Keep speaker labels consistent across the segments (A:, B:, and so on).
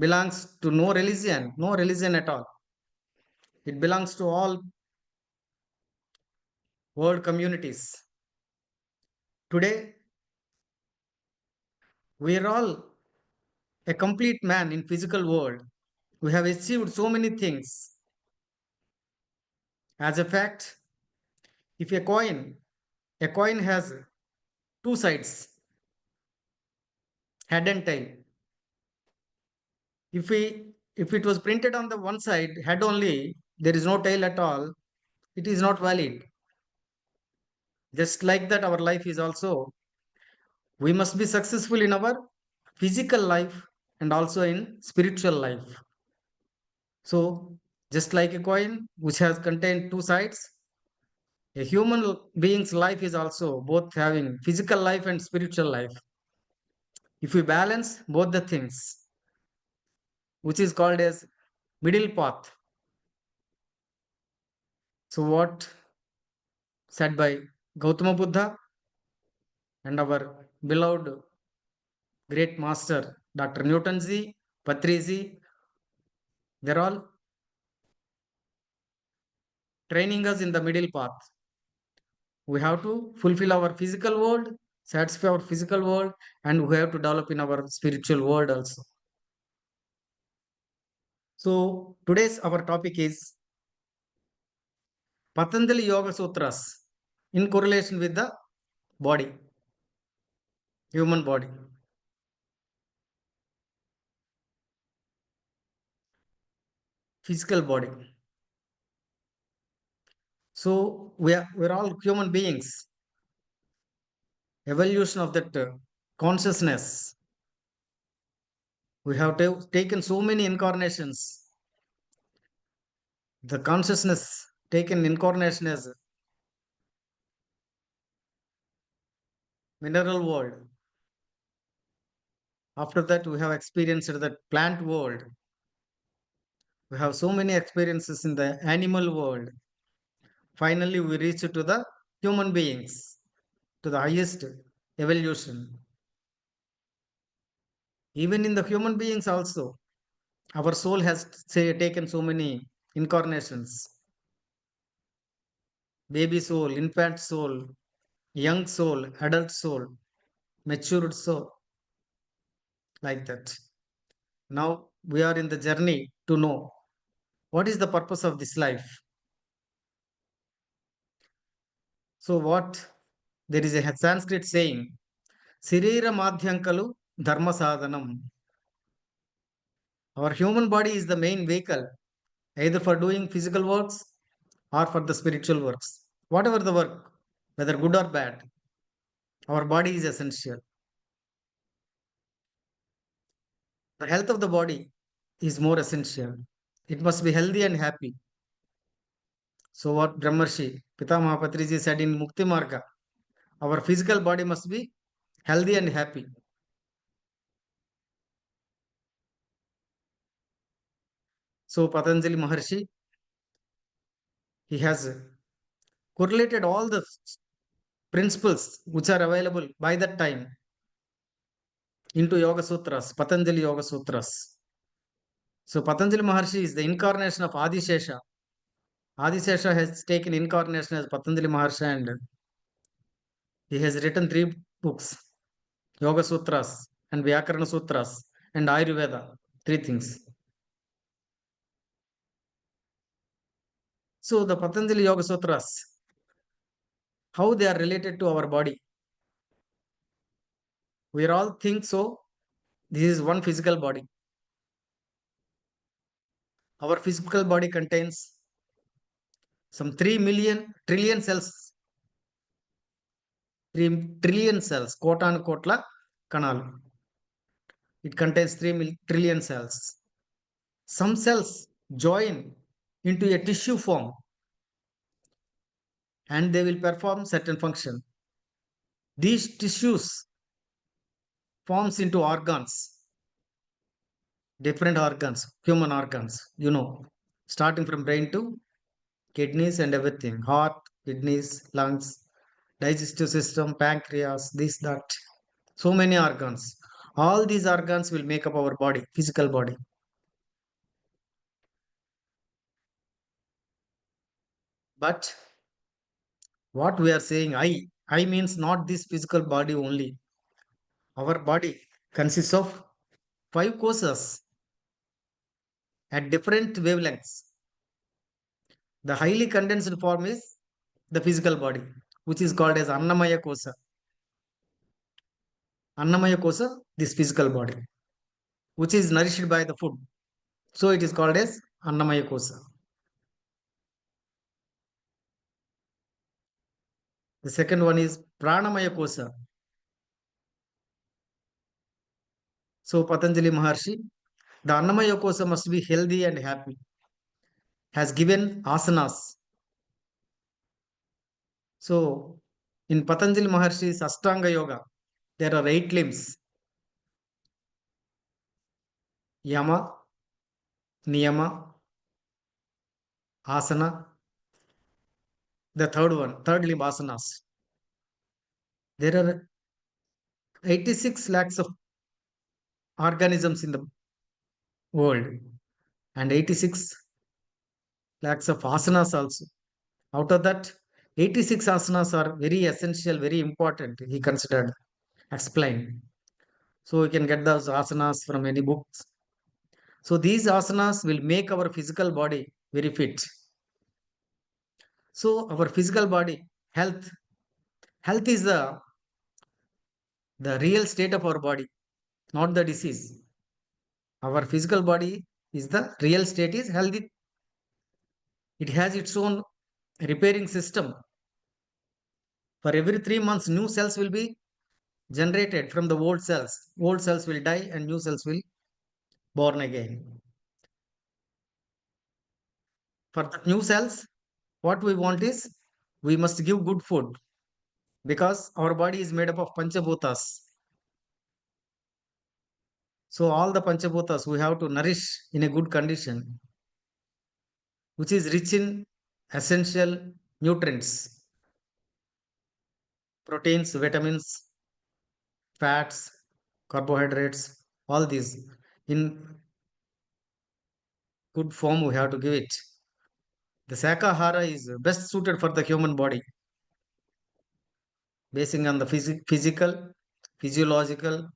A: belongs to no religion at all. It belongs to all world communities. Today, we are all a complete man in physical world. We have achieved so many things. As a fact, if a coin has two sides, head and tail. If it was printed on the one side, head only, there is no tail at all, it is not valid. Just like that, our life is also, we must be successful in our physical life and also in spiritual life. So, just like a coin which has contained two sides, a human being's life is also both having physical life and spiritual life. If we balance both the things, which is called as middle path. So, what said by Gautama Buddha and our beloved great master Dr. Newtonji, Patriji, they're all training us in the middle path. We have to fulfill our physical world, satisfy our physical world, and we have to develop in our spiritual world also. So today's our topic is Pathanjali Yoga Sutras in correlation with the body, human body. Physical body. So we're all human beings. Evolution of that consciousness. We have taken so many incarnations. The consciousness taken incarnation as mineral world. After that, we have experienced the plant world. We have so many experiences in the animal world. Finally, we reach to the human beings, to the highest evolution. Even in the human beings also, our soul has taken so many incarnations. Baby soul, infant soul, young soul, adult soul, matured soul, like that. Now we are in the journey to know what is the purpose of this life. So, what there is a Sanskrit saying, Sirira Madhyankalu Dharma Sadhanam. Our human body is the main vehicle, either for doing physical works or for the spiritual works. Whatever the work, whether good or bad, our body is essential. The health of the body is more essential. It must be healthy and happy. So, what Brahmarshi Pitamaha Patriji said in Mukti Marga, our physical body must be healthy and happy. So, Patanjali Maharshi, he has correlated all the principles which are available by that time into Yoga Sutras, Patanjali Yoga Sutras. So, Patanjali Maharshi is the incarnation of Adishesha. Adishesha has taken incarnation as Patanjali Maharshi and he has written three books, Yoga Sutras and Vyakarana Sutras and Ayurveda, three things. So the Patanjali Yoga Sutras, how they are related to our body. We all think so. This is one physical body. Our physical body contains some 3 million trillion cells. 3 trillion cells, kotanu kotla kanalu. It contains 3 trillion cells. Some cells join into a tissue form and they will perform certain function. These tissues forms into organs, different organs, human organs, starting from brain to kidneys and everything, heart, kidneys, lungs, digestive system, pancreas, this, that, so many organs. All these organs will make up our body, physical body. But what we are saying, I means not this physical body only. Our body consists of five kosas at different wavelengths. The highly condensed form is the physical body, which is called as Annamaya kosa. Annamaya kosa, this physical body, which is nourished by the food. So it is called as Annamaya kosa. The second one is Pranamaya kosa. So Patanjali Maharshi, the Annamaya kosa must be healthy and happy. Has given asanas. So in Patanjali Maharshi's Ashtanga Yoga, there are 8 limbs: Yama, Niyama, Asana, the third limb asanas. There are 86 lakhs of organisms in the world and 86 lakhs of asanas also. Out of that, 86 asanas are very essential, very important, he considered, explained. So we can get those asanas from any books. So these asanas will make our physical body very fit. So our physical body, health is the real state of our body, not the disease. Our physical body is the real state is healthy. It has its own repairing system. For every 3 months, new cells will be generated from the old cells. Old cells will die and new cells will born again. For the new cells, what we want is we must give good food because our body is made up of panchabhutas. So all the panchabhutas we have to nourish in a good condition, which is rich in essential nutrients, proteins, vitamins, fats, carbohydrates, all these in good form we have to give it. The Sakahara is best suited for the human body, basing on the physical, physiological,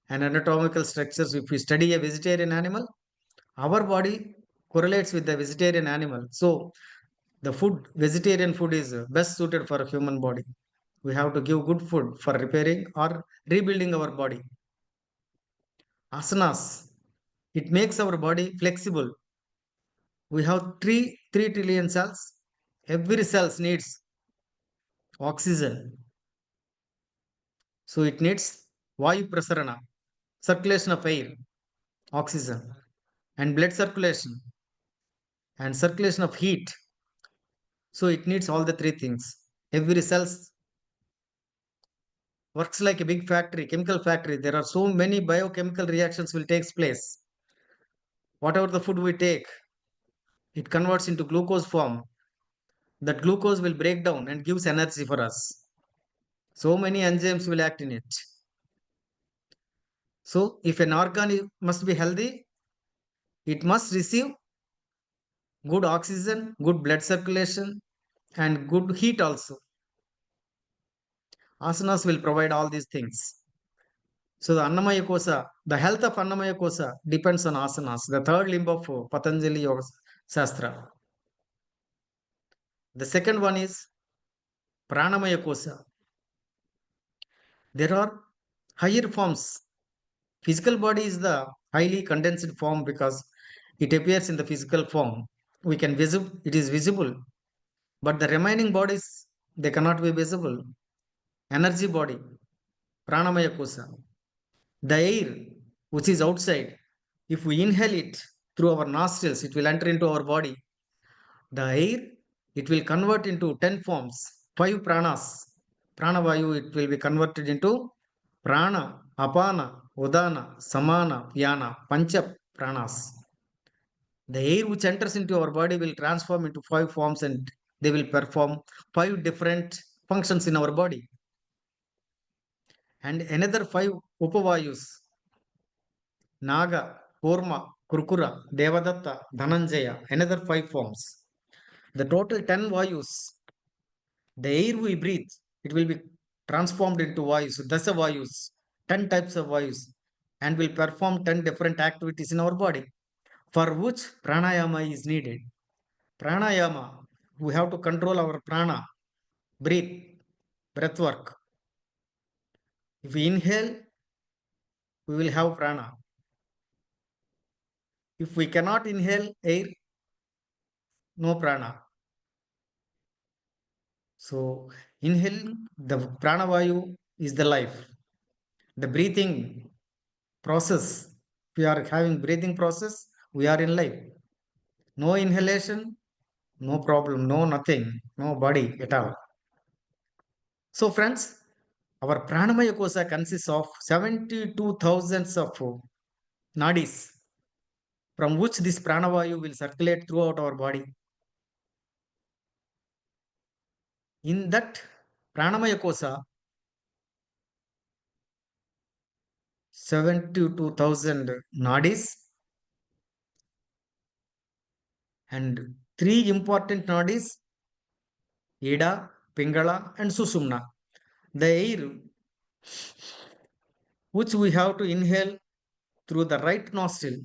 A: and anatomical structures. If we study a vegetarian animal, our body correlates with the vegetarian animal. So the vegetarian food is best suited for a human body. We have to give good food for repairing or rebuilding our body. Asanas, it makes our body flexible. We have 3 trillion cells. Every cell needs oxygen. So it needs Vayu Prasarana, circulation of air, oxygen, and blood circulation, and circulation of heat. So it needs all the 3 things. Every cell works like a big factory, chemical factory. There are so many biochemical reactions will take place. Whatever the food we take, it converts into glucose form. That glucose will break down and gives energy for us. So many enzymes will act in it. So if an organ must be healthy, it must receive good oxygen, good blood circulation, and good heat also. Asanas will provide all these things. So the Annamaya Kosa, the health of Annamaya Kosa depends on asanas, the third limb of Patanjali Yoga Shastra. The second one is Pranamaya Kosa. There are higher forms. Physical body is the highly condensed form because it appears in the physical form. It is visible, but the remaining bodies they cannot be visible. Energy body, Pranamaya Kosa. The air which is outside, if we inhale it through our nostrils, it will enter into our body. The air, it will convert into 10 forms, 5 pranas. Pranavayu, it will be converted into prana, apana, udana, samana, vyana, pancha pranas. The air which enters into our body will transform into 5 forms and they will perform 5 different functions in our body. And another 5 upavayus, Naga, Kurma, Kurkura, Devadatta, Dhananjaya, another 5 forms. The total 10 vayus, the air we breathe, it will be transformed into vayus, dasa vayus, 10 types of vayus, and will perform 10 different activities in our body, for which pranayama is needed. Pranayama, we have to control our prana, breathe, breath work. If we inhale, we will have prana. If we cannot inhale air, no prana. So inhaling the pranavayu is the life. The breathing process, we are having breathing process, we are in life. No inhalation, no problem, no nothing, no body at all. So friends, our pranamaya kosa consists of 72,000 of nadis, from which this pranavayu will circulate throughout our body. In that pranamaya kosa, 72,000 nadis, and three important nadis, Ida, Pingala, and Susumna. The air which we have to inhale through the right nostril,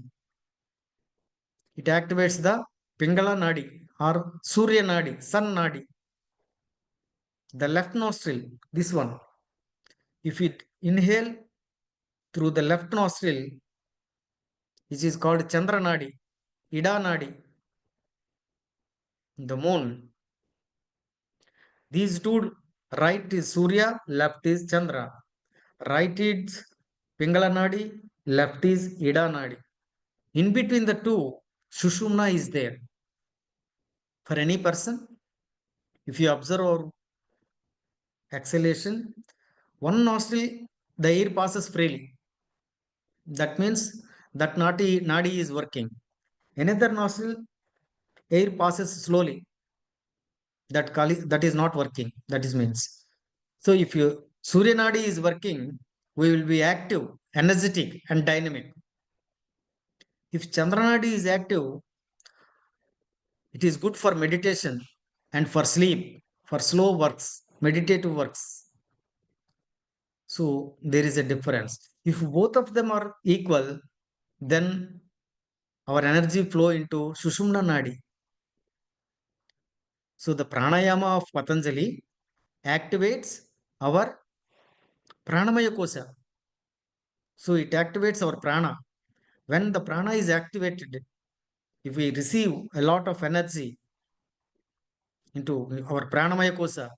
A: it activates the Pingala Nadi or Surya Nadi, Sun Nadi. The left nostril, this one, if it inhale through the left nostril, which is called Chandra Nadi, Ida Nadi, the moon. These two, right is Surya, left is Chandra. Right is Pingala Nadi, left is Ida Nadi. In between the two, Shushumna is there. For any person, if you observe our exhalation, one nostril, the air passes freely. That means that nadi is working. Another nostril, air passes slowly. That is not working. That is means. So if you Surya Nadi is working, we will be active, energetic, and dynamic. If Chandra Nadi is active, it is good for meditation and for sleep, for slow works, meditative works. So there is a difference. If both of them are equal, then our energy flow into Sushumna Nadi. So the pranayama of Patanjali activates our pranamaya kosha. So it activates our prana. When the prana is activated, if we receive a lot of energy into our pranamaya kosha,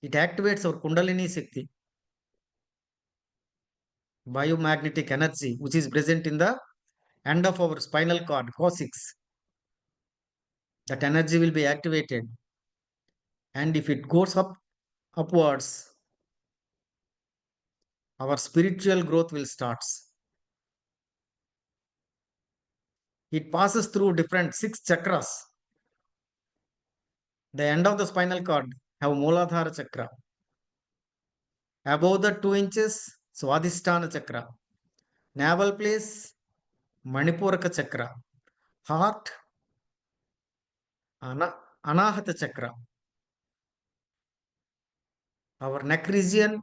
A: it activates our kundalini shakti, biomagnetic energy, which is present in the end of our spinal cord, coccyx. That energy will be activated, and if it goes upwards, our spiritual growth will start. It passes through different 6 chakras. The end of the spinal cord have Mooladhara chakra. Above the 2 inches, Swadhisthana chakra. Navel place, Manipuraka chakra. Heart, Anahata chakra. Our neck region,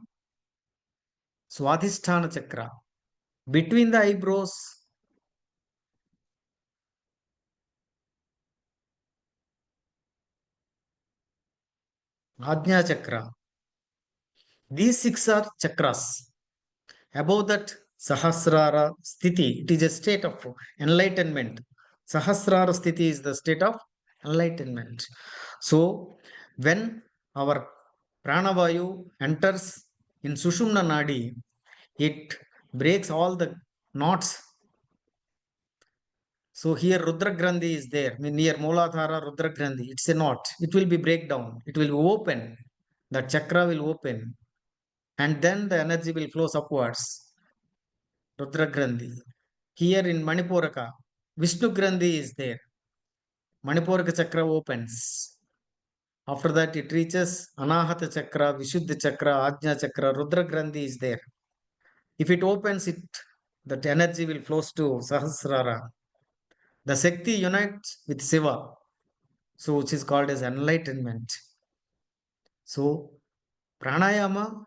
A: Swadhisthana chakra. Between the eyebrows, Ajna chakra. These 6 are chakras. Above that, Sahasrara Sthiti, it is a state of enlightenment. Sahasrara Sthiti is the state of enlightenment. So, when our pranavayu enters in Sushumna Nadi, it breaks all the knots. So, here Rudra Grandhi is there, near Mooladhara Rudra Grandhi. It's a knot. It will be break down. It will open. The chakra will open. And then the energy will flow upwards. Rudra Grandhi. Here in Manipuraka, Vishnu Grandhi is there. Manipuraka chakra opens. After that, it reaches Anahata chakra, Vishuddha chakra, Ajna chakra, Rudra Grandhi is there. If it opens, that energy will flow to Sahasrara. The Shakti unites with Shiva. So which is called as enlightenment. So pranayama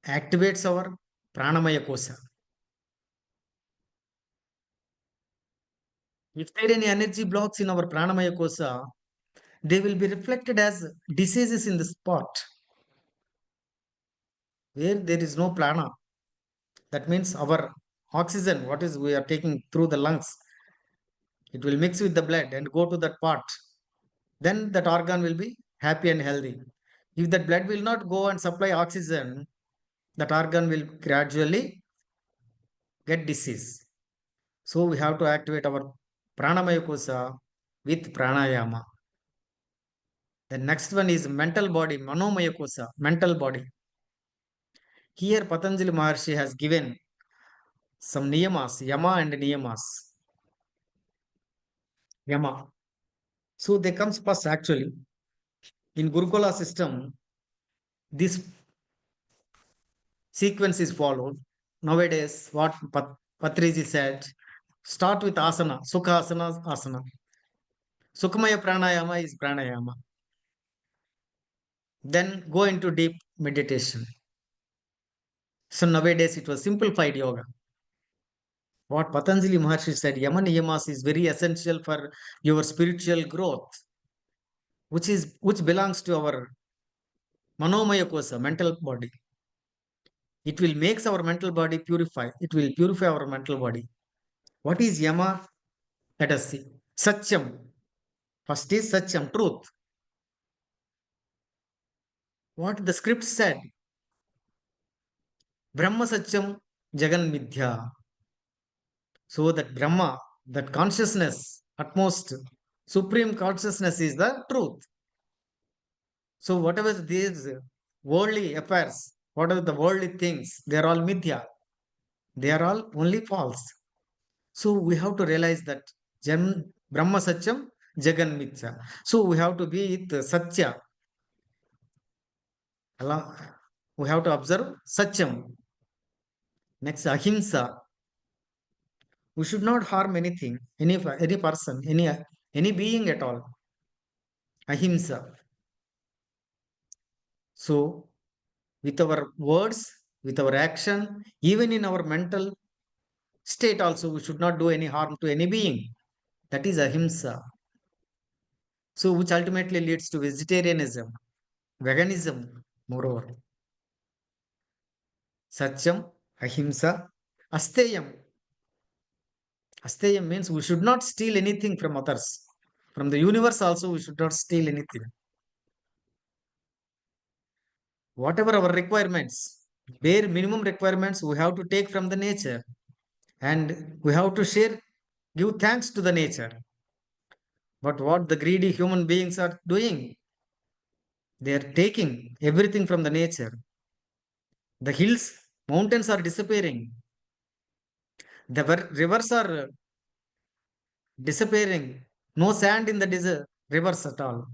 A: activates our pranamaya kosa. If there are any energy blocks in our pranamaya kosa, they will be reflected as diseases in the spot where there is no prana. That means our oxygen, what is we are taking through the lungs, it will mix with the blood and go to that part. Then that organ will be happy and healthy. If that blood will not go and supply oxygen, that organ will gradually get disease. So we have to activate our pranamaya kosa with pranayama. The next one is mental body, manomaya kosa, mental body. Here Patanjali Maharshi has given some niyamas, yama and niyamas. Yama. So they comes first actually. In Gurukula system, this sequence is followed. Nowadays, what Patriji said, start with asana, sukha asana, asana. Sukhamaya pranayama is pranayama. Then go into deep meditation. So nowadays it was simplified yoga. What Patanjali Maharshi said, Yama Niyamas is very essential for your spiritual growth, which belongs to our manomaya kosa, mental body. It will makes our mental body purify. It will purify our mental body. What is Yama? Let us see. Satyam. First is Satyam, truth. What the script said. Brahma Satyam Jagan Midya. So that Brahma, that consciousness, utmost supreme consciousness is the truth. So whatever these worldly affairs, whatever the worldly things, they are all Midya. They are all only false. So we have to realize that Brahma Satyam Jagan Mithya. So we have to be with Satya. We have to observe Satyam. Next, Ahimsa. We should not harm anything, any person, any being at all. Ahimsa. So with our words, with our action, even in our mental state also, we should not do any harm to any being. That is Ahimsa. So which ultimately leads to vegetarianism, veganism, moreover. Satyam, Ahimsa, Asteyam. Asteyam means we should not steal anything from others. From the universe also, we should not steal anything. Whatever our requirements, bare minimum requirements, we have to take from the nature. And we have to share, give thanks to the nature. But what the greedy human beings are doing, they are taking everything from the nature. The hills, mountains are disappearing. The rivers are disappearing. No sand in the desert, rivers at all.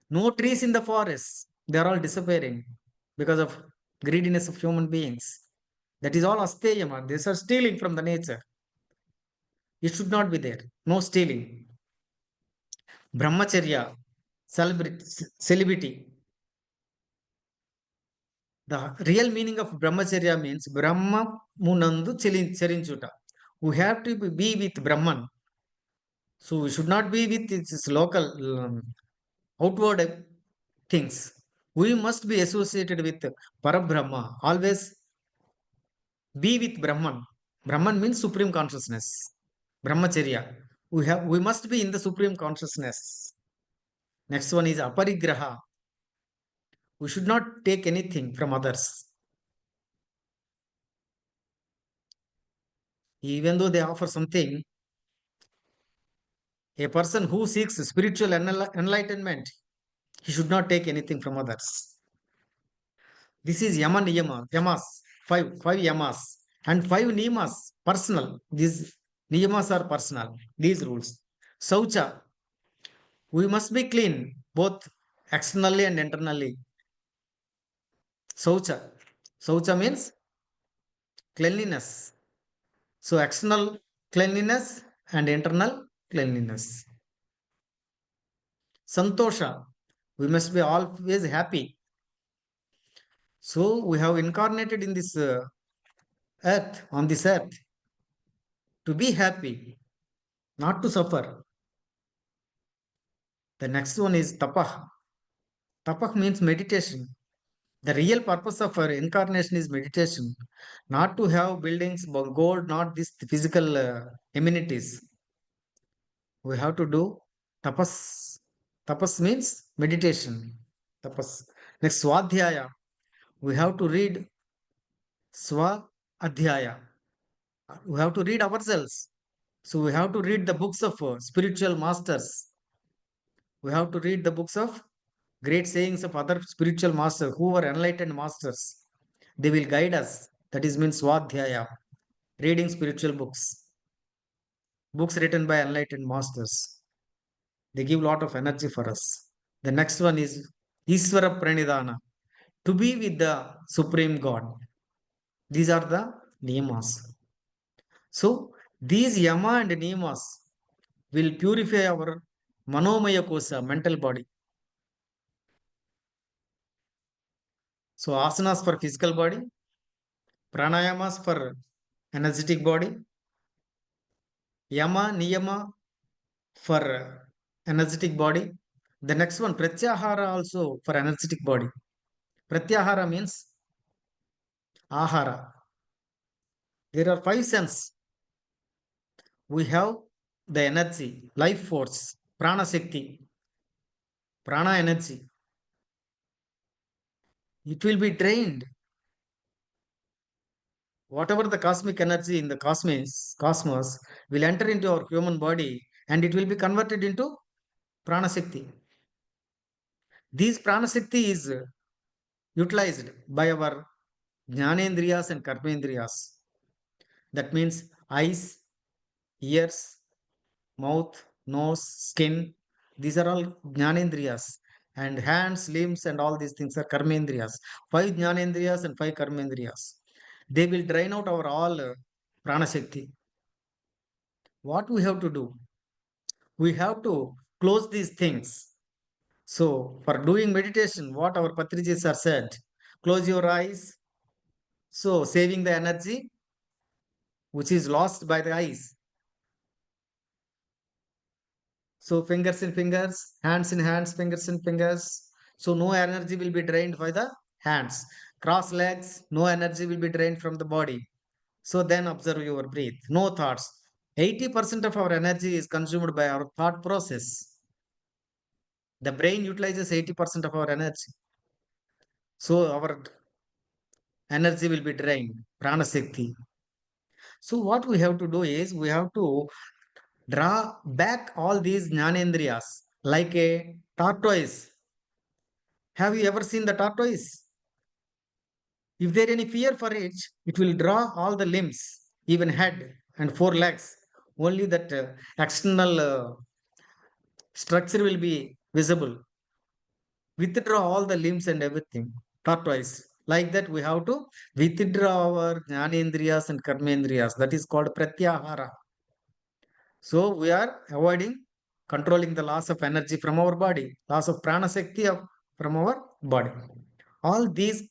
A: No trees in the forests. They are all disappearing because of greediness of human beings. That is all asteyama. These are stealing from the nature. It should not be there. No stealing. Brahmacharya, celibacy. The real meaning of brahmacharya means Brahma Munandu Charinchuta. We have to be with Brahman. So we should not be with its local outward things. We must be associated with Parabrahma. Always be with Brahman. Brahman means supreme consciousness. Brahmacharya. We must be in the supreme consciousness. Next one is aparigraha. We should not take anything from others. Even though they offer something, a person who seeks spiritual enlightenment, he should not take anything from others. This is yamas, five yamas, and five niyamas, personal. These niyamas are personal, these rules. Saucha, we must be clean, both externally and internally. Saucha. Saucha means cleanliness. So external cleanliness and internal cleanliness. Santosha. We must be always happy. So we have incarnated in this earth, on this earth, to be happy, not to suffer. The next one is tapah. Tapah means meditation. The real purpose of our incarnation is meditation, not to have buildings, gold, not this physical amenities. We have to do tapas. Tapas means meditation. Tapas. Next, swadhyaya. We have to read swa adhyaya. We have to read ourselves. So we have to read the books of spiritual masters. We have to read the books of great sayings of other spiritual masters who were enlightened masters. They will guide us. That is means swadhyaya. Reading spiritual books. Books written by enlightened masters. They give a lot of energy for us. The next one is Iswara Pranidhana. To be with the Supreme God. These are the niyamas. So these yama and niyamas will purify our manomaya kosa, mental body. So asanas for physical body, pranayamas for energetic body, yama, niyama for energetic body. The next one, pratyahara also for energetic body. Pratyahara means ahara. There are five senses. We have the energy, life force, prana shakti, prana energy. It will be drained. Whatever the cosmic energy in the cosmos will enter into our human body and it will be converted into prana shakti. These prana shakti is utilized by our jnanendriyas and karmendriyas. That means eyes, ears, mouth, nose, skin. These are all jnanendriyas. And hands, limbs, and all these things are karmendriyas. Five jnanendriyas and five karmendriyas. They will drain out our all prana shakti. What we have to do? We have to close these things. So, for doing meditation, what our Patrijis are said, close your eyes. So, saving the energy which is lost by the eyes. So, fingers in fingers, hands in hands, fingers in fingers. So, no energy will be drained by the hands. Cross legs, no energy will be drained from the body. So, then observe your breath. No thoughts. 80% of our energy is consumed by our thought process. The brain utilizes 80% of our energy. So, our energy will be drained. Prana Shakti. So, what we have to do is we have to draw back all these jnanendriyas like a tortoise. Have you ever seen the tortoise? If there any fear for it, it will draw all the limbs, even head and four legs. Only that external structure will be visible. Withdraw all the limbs and everything. Tortoise. Like that, we have to withdraw our jnanendriyas and karmendriyas. That is called pratyahara. So we are avoiding controlling the loss of energy from our body, loss of prana shakti from our body. All these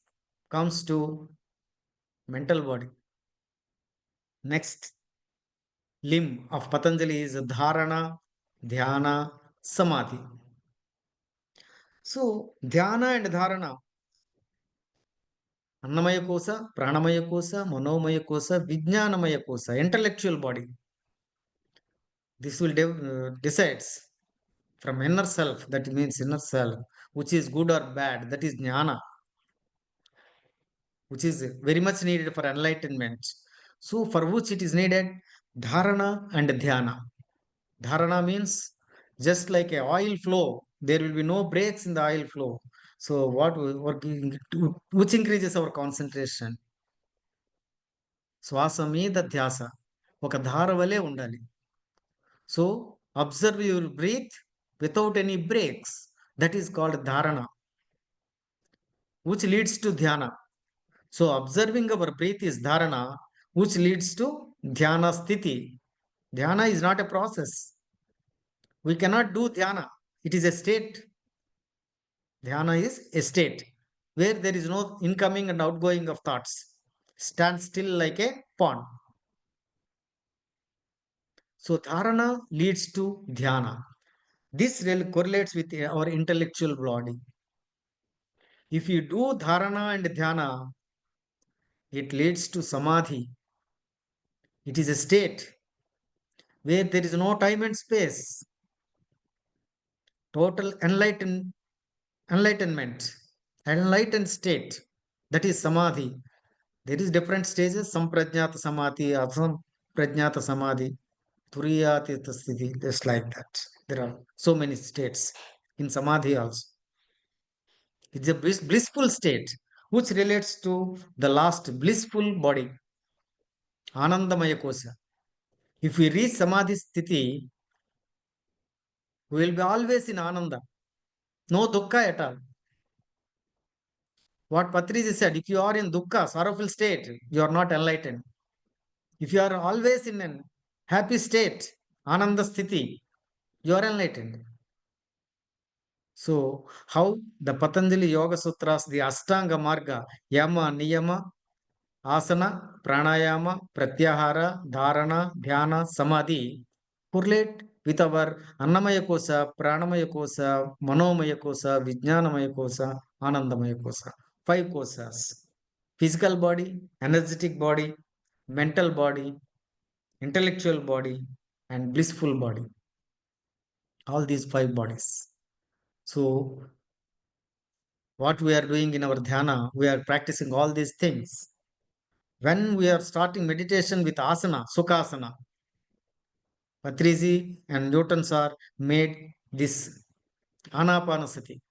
A: comes to mental body. Next limb of Patanjali is dharana, dhyana, samadhi. So dhyana and dharana, annamaya kosa, pranamaya kosa, manomaya kosa, vijnanamaya kosa, intellectual body. This will decides from inner self, that means inner self, which is good or bad, that is jnana, which is very much needed for enlightenment. So for which it is needed dharana and dhyana. Dharana means just like a oil flow, there will be no breaks in the oil flow. So what we working which increases our concentration. శ్వాస మీద ధ్యాస ఒక ధార వలె ఉండాలి. So observe your breath without any breaks. That is called dharana, which leads to dhyana. So observing our breath is dharana, which leads to dhyana sthiti. Dhyana is not a process. We cannot do dhyana It is a state. Dhyana is a state where there is no incoming and outgoing of thoughts. Stand still like a pond. So dharana leads to dhyana. This really correlates with our intellectual body. If you do dharana and dhyana, it leads to samadhi. It is a state where there is no time and space. Total enlightenment, enlightened state. That is samadhi. There is different stages. Samprajnata samadhi, asamprajnata samadhi, turiyatita sthiti, just like that. There are so many states in samadhi also. It's a blissful state which relates to the last blissful body, Anandamaya Kosa. If we reach Samadhi Sthiti, we will be always in Ananda. No dukkha at all. What Patriji said, if you are in dukkha, sorrowful state, you are not enlightened. If you are always in an happy state, Ananda Sthiti, you are enlightened. So, how the Patanjali Yoga Sutras, the Ashtanga Marga, Yama, Niyama, Asana, Pranayama, Pratyahara, Dharana, Dhyana, Samadhi correlate with our Annamaya Kosa, Pranamaya Kosa, Manomaya Kosa, Vijnanamaya Kosa, Anandamaya Kosa. Five kosas: physical body, energetic body, mental body, intellectual body, and blissful body. All these five bodies. So, what we are doing in our dhyana, we are practicing all these things. When we are starting meditation with asana, sukhasana, Patrisi and Newtons are made this anapanasati,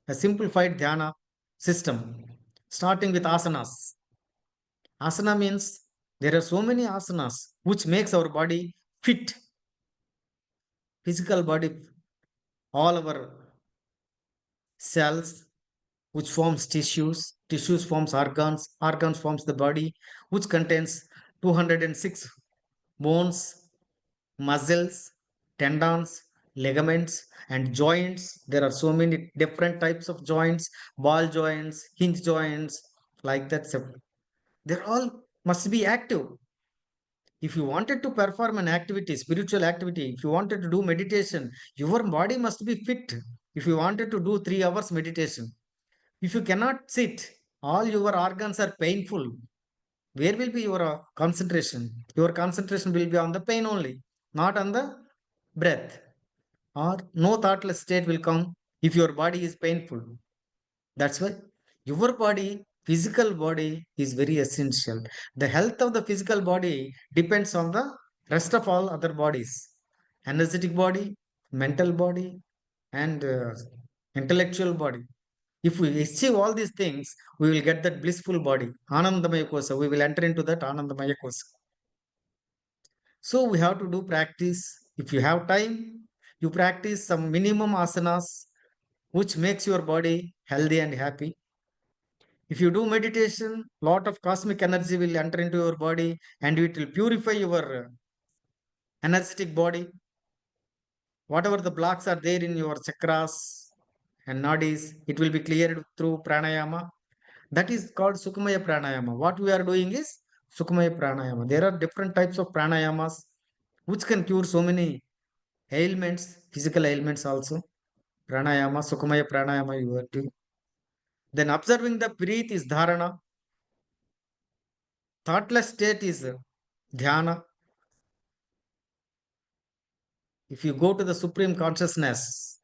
A: a simplified dhyana system, starting with asanas. Asana means there are so many asanas which makes our body fit, physical body, all our cells, which forms tissues, tissues forms organs, organs forms the body, which contains 206 bones, muscles, tendons, ligaments, and joints. There are so many different types of joints, ball joints, hinge joints, like that. So they all must be active. If you wanted to perform an activity, spiritual activity, if you wanted to do meditation, your body must be fit. If you wanted to do 3 hours meditation, if you cannot sit, all your organs are painful. Where will be your concentration? Your concentration will be on the pain only, not on the breath. Or no thoughtless state will come if your body is painful. That's why your body, physical body, is very essential. The health of the physical body depends on the rest of all other bodies: energetic body, mental body, and intellectual body. If we achieve all these things, we will get that blissful body, Anandamaya Kosa. We will enter into that Anandamaya Kosa. So we have to do practice. If you have time, you practice some minimum asanas, which makes your body healthy and happy. If you do meditation, lot of cosmic energy will enter into your body and it will purify your energetic body. Whatever the blocks are there in your chakras and nadis, it will be cleared through pranayama. That is called Sukhamaya Pranayama. What we are doing is Sukhamaya Pranayama. There are different types of pranayamas which can cure so many ailments, physical ailments also. Pranayama, Sukhamaya Pranayama you are doing. Then observing the breath is dharana. Thoughtless state is dhyana. If you go to the supreme consciousness,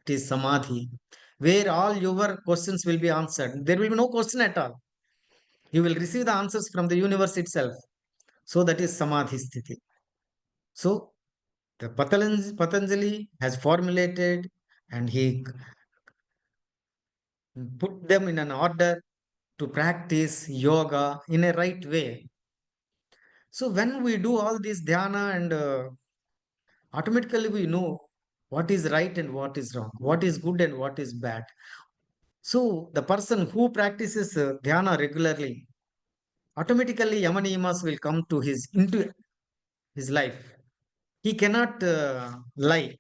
A: it is samadhi, where all your questions will be answered. There will be no question at all. You will receive the answers from the universe itself. So that is samadhi sthiti. So the Patanjali has formulated and he put them in an order to practice yoga in a right way. So when we do all this dhyana and automatically we know what is right and what is wrong, what is good and what is bad. So the person who practices dhyana regularly, automatically yamaniyamas will come to his into his life. He cannot lie.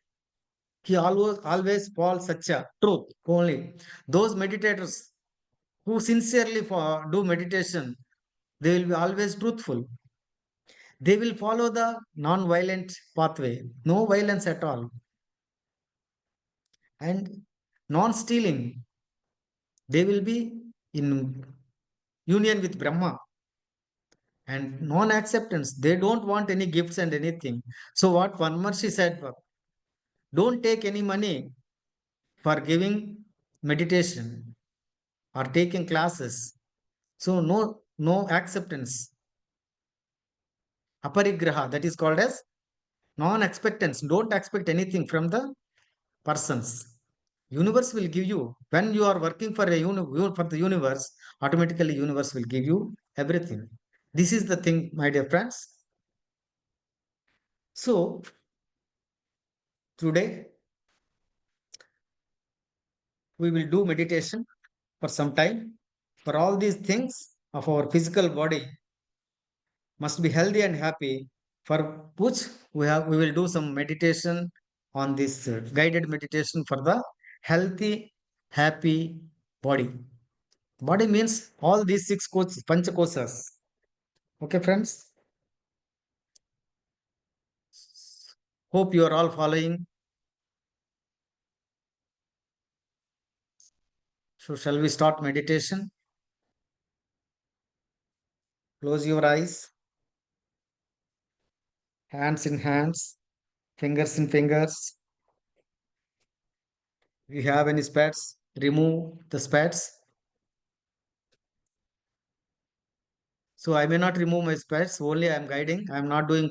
A: He always follows such a truth only. Those meditators who sincerely do meditation, they will be always truthful. They will follow the non-violent pathway, no violence at all, and non-stealing. They will be in union with Brahma, and non-acceptance. They don't want any gifts and anything. So what Vanmarshi said, don't take any money for giving meditation or taking classes. So no acceptance. Aparigraha, that is called as non-expectance. Don't expect anything from the persons. Universe will give you when you are working for for the universe. Automatically, universe will give you everything. This is the thing, my dear friends. So today we will do meditation for some time. For all these things of our physical body must be healthy and happy. For which we will do some meditation on this guided meditation for the healthy, happy body. Body means all these six panchakosas. Okay, friends. Hope you are all following. So, shall we start meditation? Close your eyes, hands in hands, fingers in fingers. If you have any spats, remove the spats. So, I may not remove my spats, only I am guiding. I am not doing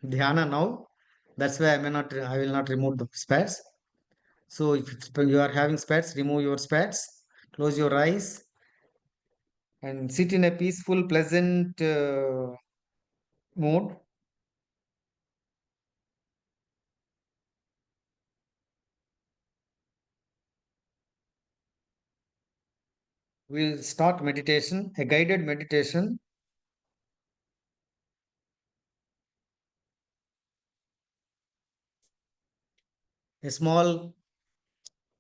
A: dhyana now. That's why I will not remove the spats. So, if you are having spats, remove your spats, close your eyes, and sit in a peaceful, pleasant mode. We'll start meditation, a guided meditation. A small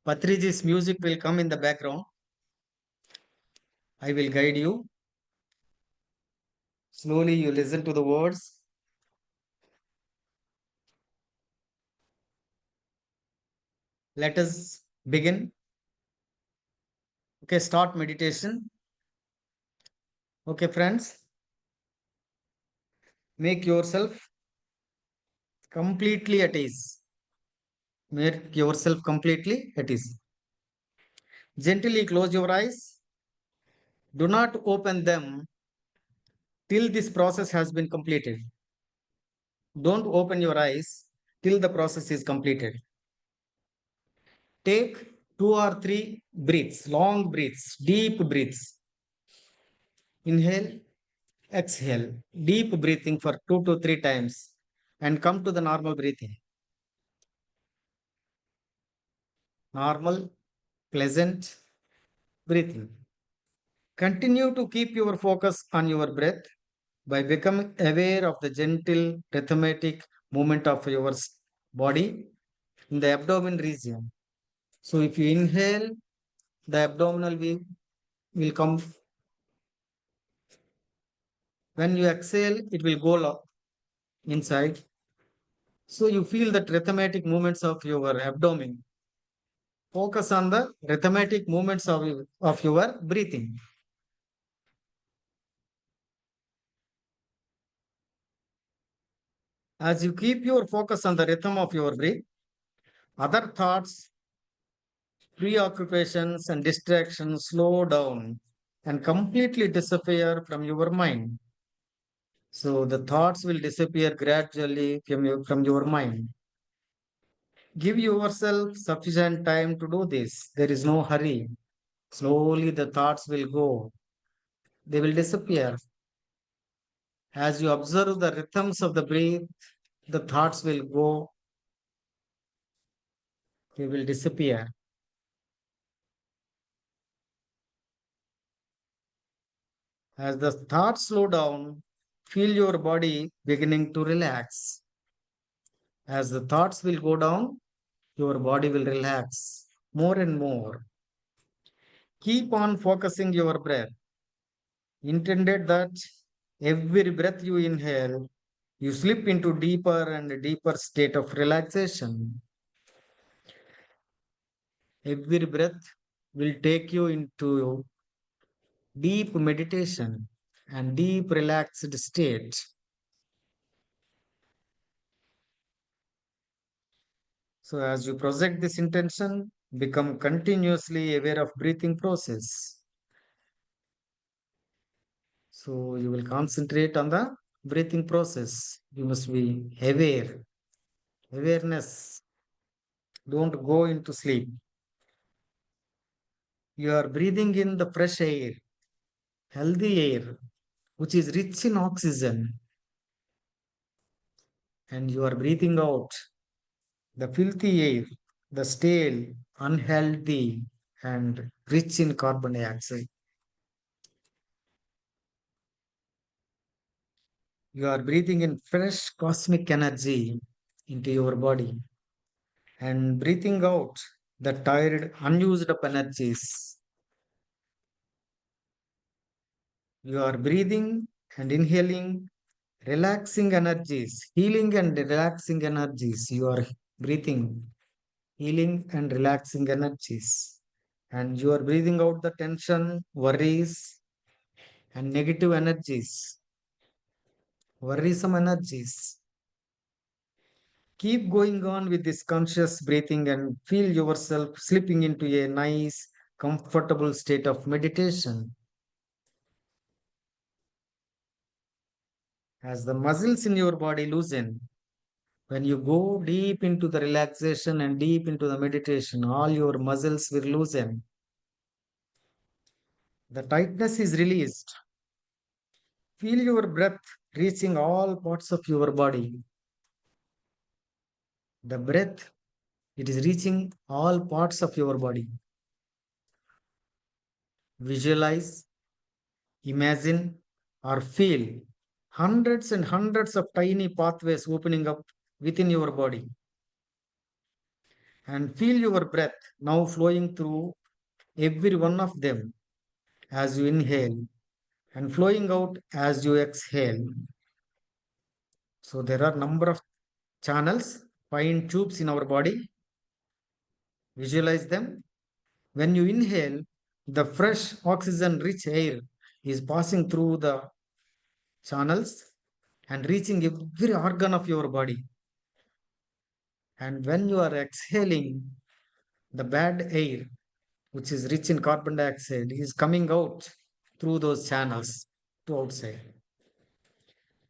A: Patriji's music will come in the background. I will guide you. Slowly, you listen to the words. Let us begin. Okay, start meditation. Okay, friends, make yourself completely at ease. Make yourself completely at ease. Gently close your eyes. Do not open them till this process has been completed. Don't open your eyes till the process is completed. Take two or three breaths, long breaths, deep breaths. Inhale, exhale, deep breathing for 2 to 3 times and come to the normal breathing. Normal, pleasant breathing. Continue to keep your focus on your breath by becoming aware of the gentle rhythmic movement of your body in the abdomen region. So if you inhale, the abdominal will come. When you exhale, it will go inside. So you feel the rhythmic movements of your abdomen. Focus on the rhythmic movements of your breathing. As you keep your focus on the rhythm of your breath, other thoughts, preoccupations, and distractions slow down and completely disappear from your mind. So the thoughts will disappear gradually from your mind. Give yourself sufficient time to do this. There is no hurry. Slowly the thoughts will go. They will disappear. As you observe the rhythms of the breath, the thoughts will go, they will disappear. As the thoughts slow down, feel your body beginning to relax. As the thoughts will go down, your body will relax more and more. Keep on focusing your breath. Intended that every breath you inhale, you slip into deeper and deeper state of relaxation. Every breath will take you into deep meditation and deep relaxed state. So as you project this intention, become continuously aware of breathing process. So you will concentrate on the breathing process. You must be aware. Awareness. Don't go into sleep. You are breathing in the fresh air, healthy air, which is rich in oxygen, and you are breathing out the filthy air, the stale, unhealthy, and rich in carbon dioxide. You are breathing in fresh cosmic energy into your body and breathing out the tired, unused up energies. You are breathing and inhaling relaxing energies, healing and relaxing energies. You are breathing, healing and relaxing energies. And you are breathing out the tension, worries, and negative energies, worrisome energies. Keep going on with this conscious breathing and feel yourself slipping into a nice, comfortable state of meditation. As the muscles in your body loosen, when you go deep into the relaxation and deep into the meditation, all your muscles will loosen. The tightness is released. Feel your breath reaching all parts of your body. The breath, it is reaching all parts of your body. Visualize, imagine, or feel hundreds and hundreds of tiny pathways opening up within your body. And feel your breath now flowing through every one of them as you inhale and flowing out as you exhale. So there are number of channels, fine tubes in our body. Visualize them. When you inhale, the fresh oxygen rich air is passing through the channels and reaching every organ of your body. And when you are exhaling, the bad air, which is rich in carbon dioxide, is coming out through those channels to outside.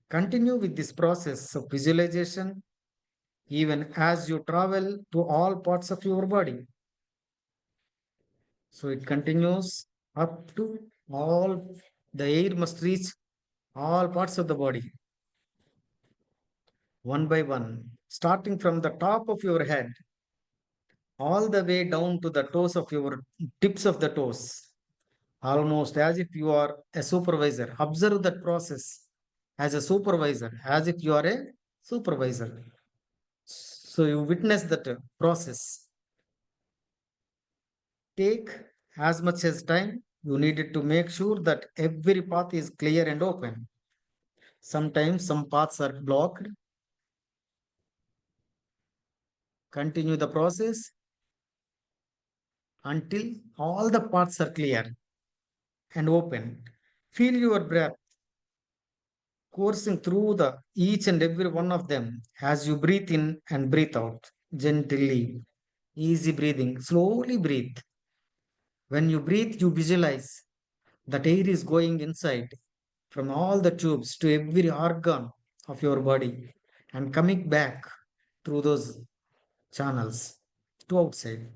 A: Continue with this process of visualization even as you travel to all parts of your body. So it continues up to all, the air must reach all parts of the body, one by one, starting from the top of your head, all the way down to the toes of your tips of the toes, almost as if you are a supervisor. Observe that process as a supervisor, as if you are a supervisor. So you witness that process. Take as much as time you needed to make sure that every path is clear and open. Sometimes some paths are blocked. Continue the process until all the paths are clear and open. Feel your breath coursing through the each and every one of them as you breathe in and breathe out gently. Easy breathing. Slowly breathe. When you breathe, you visualize that air is going inside from all the tubes to every organ of your body and coming back through those channels to outside.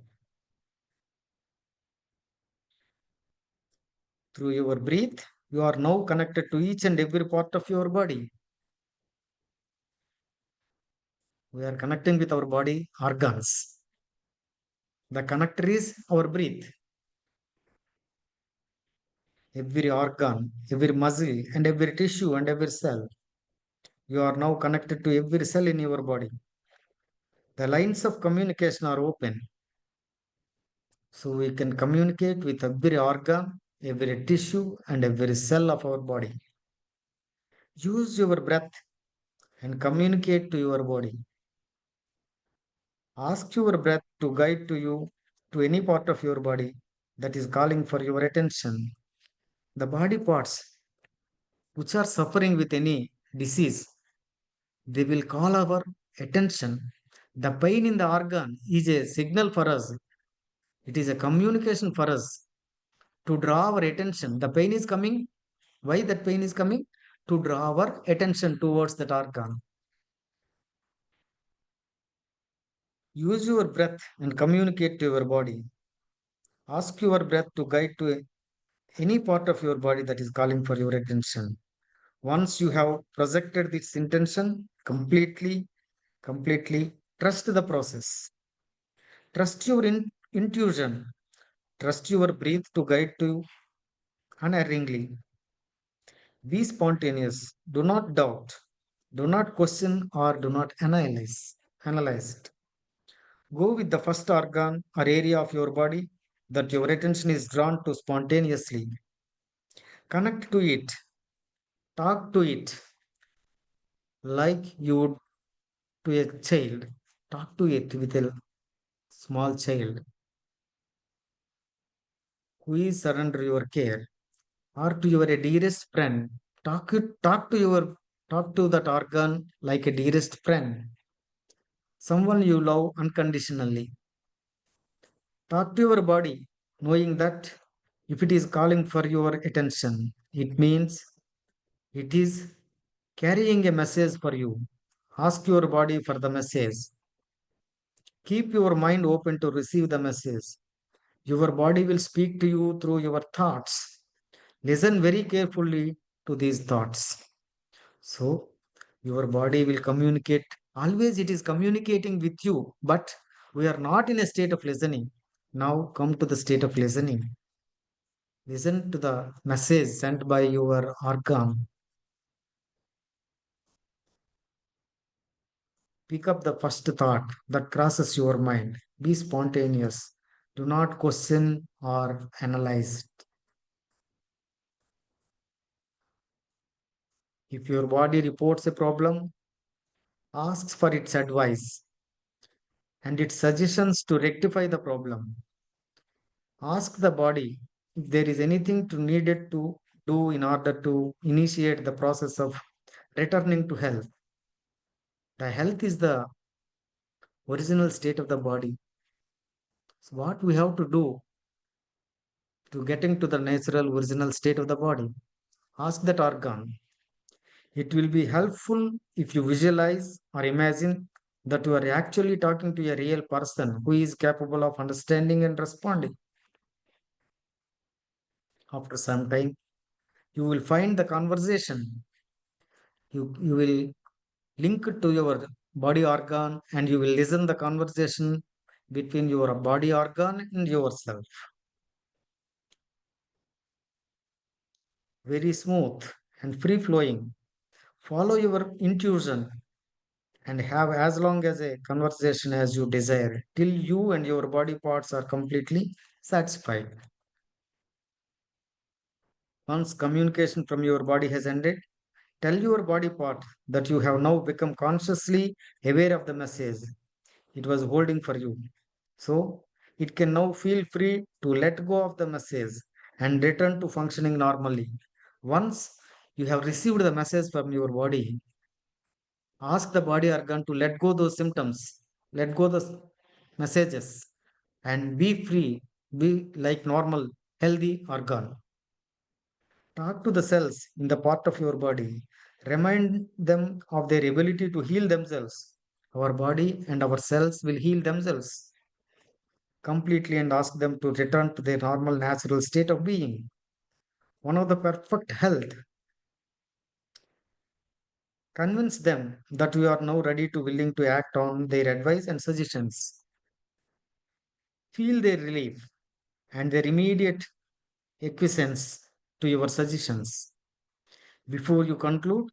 A: Through your breath, you are now connected to each and every part of your body. We are connecting with our body organs. The connector is our breath. Every organ, every muscle, and every tissue and every cell. You are now connected to every cell in your body. The lines of communication are open. So we can communicate with every organ, every tissue, and every cell of our body. Use your breath and communicate to your body. Ask your breath to guide to you to any part of your body that is calling for your attention. The body parts which are suffering with any disease, they will call our attention. The pain in the organ is a signal for us. It is a communication for us to draw our attention. The pain is coming. Why that pain is coming? To draw our attention towards that organ. Use your breath and communicate to your body. Ask your breath to guide to any part of your body that is calling for your attention. Once you have projected this intention completely trust the process. Trust your intuition. Trust your breath to guide to you unerringly. Be spontaneous. Do not doubt. Do not question or do not analyze it. Go with the first organ or area of your body that your attention is drawn to spontaneously. Connect to it. Talk to it like you would to a child. Talk to it with a small child who is under your care, or to your dearest friend. Talk to that organ like a dearest friend, someone you love unconditionally. Talk to your body, knowing that if it is calling for your attention, it means it is carrying a message for you. Ask your body for the message. Keep your mind open to receive the message. Your body will speak to you through your thoughts. Listen very carefully to these thoughts. So, your body will communicate. Always it is communicating with you, but we are not in a state of listening. Now, come to the state of listening. Listen to the message sent by your organ. Pick up the first thought that crosses your mind. Be spontaneous. Do not question or analyze. If your body reports a problem, asks for its advice and its suggestions to rectify the problem. Ask the body if there is anything to needed to do in order to initiate the process of returning to health. The health is the original state of the body. So what we have to do to getting to the natural original state of the body? Ask that organ. It will be helpful if you visualize or imagine that you are actually talking to a real person who is capable of understanding and responding. After some time, you will find the conversation. You will link it to your body organ and you will listen the conversation between your body organ and yourself. Very smooth and free flowing. Follow your intuition and have as long as a conversation as you desire till you and your body parts are completely satisfied. Once communication from your body has ended, tell your body part that you have now become consciously aware of the message it was holding for you. So it can now feel free to let go of the message and return to functioning normally. Once you have received the message from your body, ask the body organ to let go those symptoms, let go the messages, and be free, be like normal, healthy organ. Talk to the cells in the part of your body. Remind them of their ability to heal themselves. Our body and our cells will heal themselves completely and ask them to return to their normal, natural state of being. One of the perfect health. Convince them that we are now ready to willing to act on their advice and suggestions. Feel their relief and their immediate acquiescence to your suggestions. Before you conclude,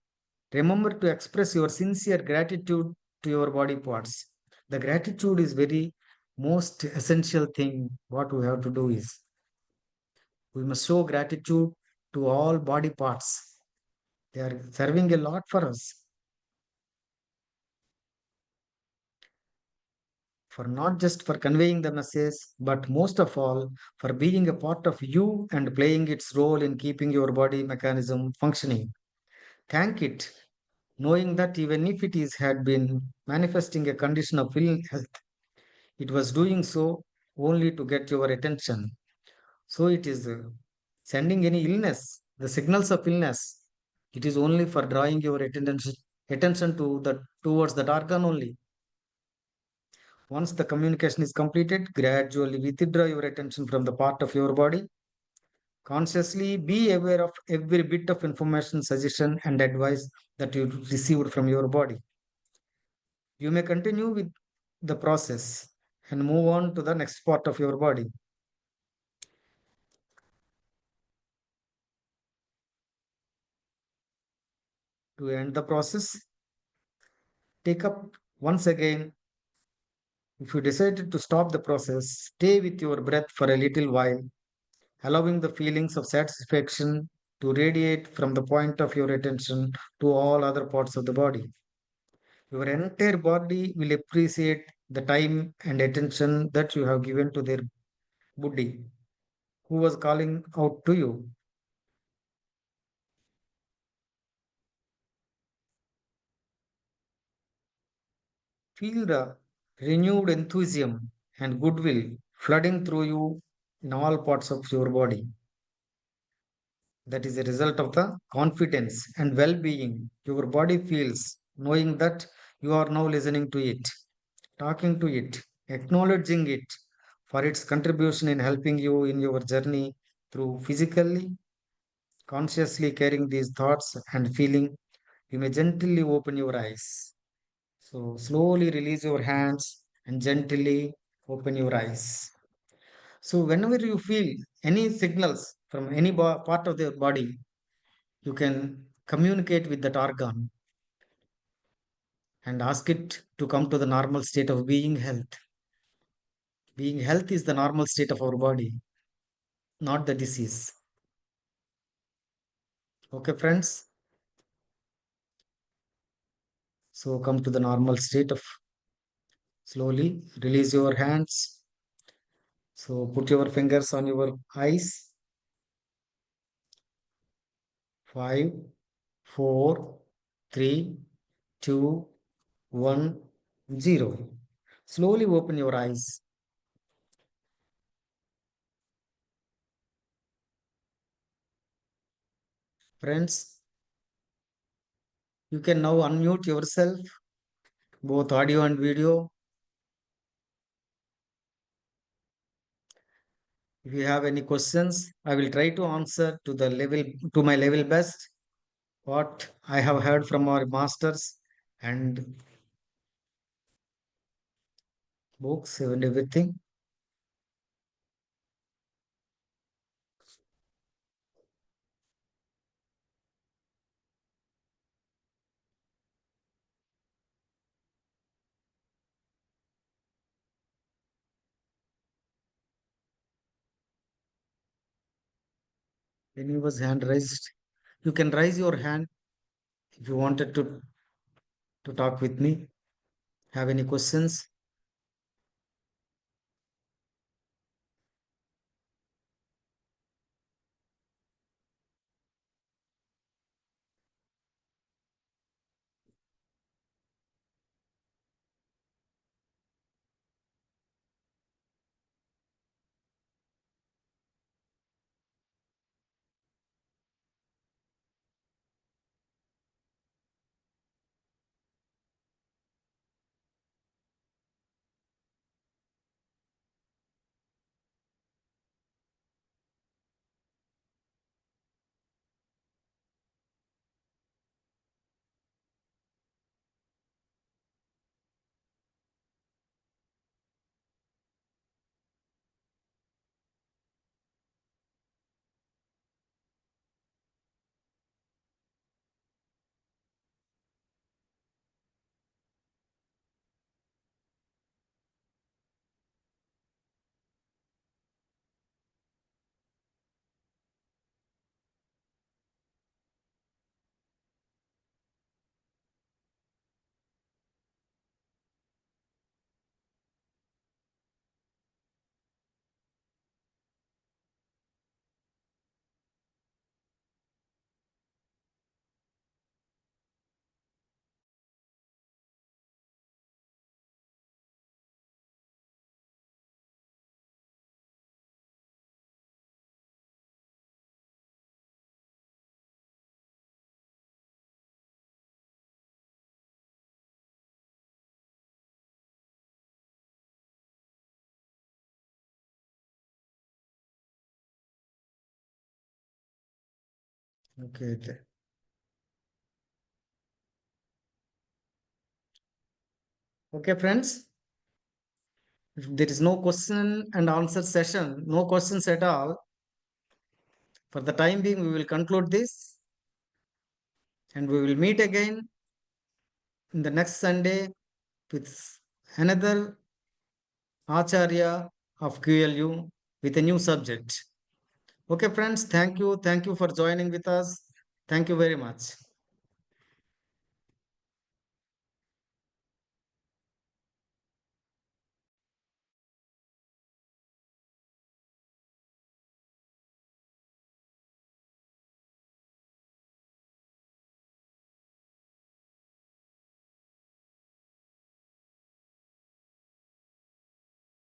A: remember to express your sincere gratitude to your body parts. The gratitude is very most essential thing. What we have to do is we must show gratitude to all body parts. They are serving a lot for us, for not just for conveying the message, but most of all for being a part of you and playing its role in keeping your body mechanism functioning. Thank it, knowing that even if it is had been manifesting a condition of ill health, it was doing so only to get your attention. So it is sending any illness, the signals of illness. It is only for drawing your attention to the towards that organ only. Once the communication is completed, gradually withdraw your attention from the part of your body. Consciously be aware of every bit of information, suggestion, and advice that you received from your body. You may continue with the process and move on to the next part of your body. To end the process, take up once again. If you decided to stop the process, stay with your breath for a little while, allowing the feelings of satisfaction to radiate from the point of your attention to all other parts of the body. Your entire body will appreciate the time and attention that you have given to their body who was calling out to you. Feel the renewed enthusiasm and goodwill flooding through you in all parts of your body. That is a result of the confidence and well being your body feels, knowing that you are now listening to it, talking to it, acknowledging it for its contribution in helping you in your journey through physically, consciously carrying these thoughts and feeling. You may gently open your eyes. So, slowly release your hands and gently open your eyes. So, whenever you feel any signals from any part of the body, you can communicate with that organ and ask it to come to the normal state of being health. Being health is the normal state of our body, not the disease. Okay, friends? So come to the normal state of slowly release your hands. So put your fingers on your eyes. 5, 4, 3, 2, 1, 0. Slowly open your eyes. Friends, you can now unmute yourself, both audio and video. If you have any questions, I will try to answer to my level best what I have heard from our masters and books and everything. When was hand raised, you can raise your hand if you wanted to talk with me. Have any questions? Okay. Okay, friends. If there is no question and answer session, no questions at all, for the time being, we will conclude this and we will meet again in the next Sunday with another Acharya of QLU with a new subject. Okay, friends, thank you. Thank you for joining with us. Thank you very much.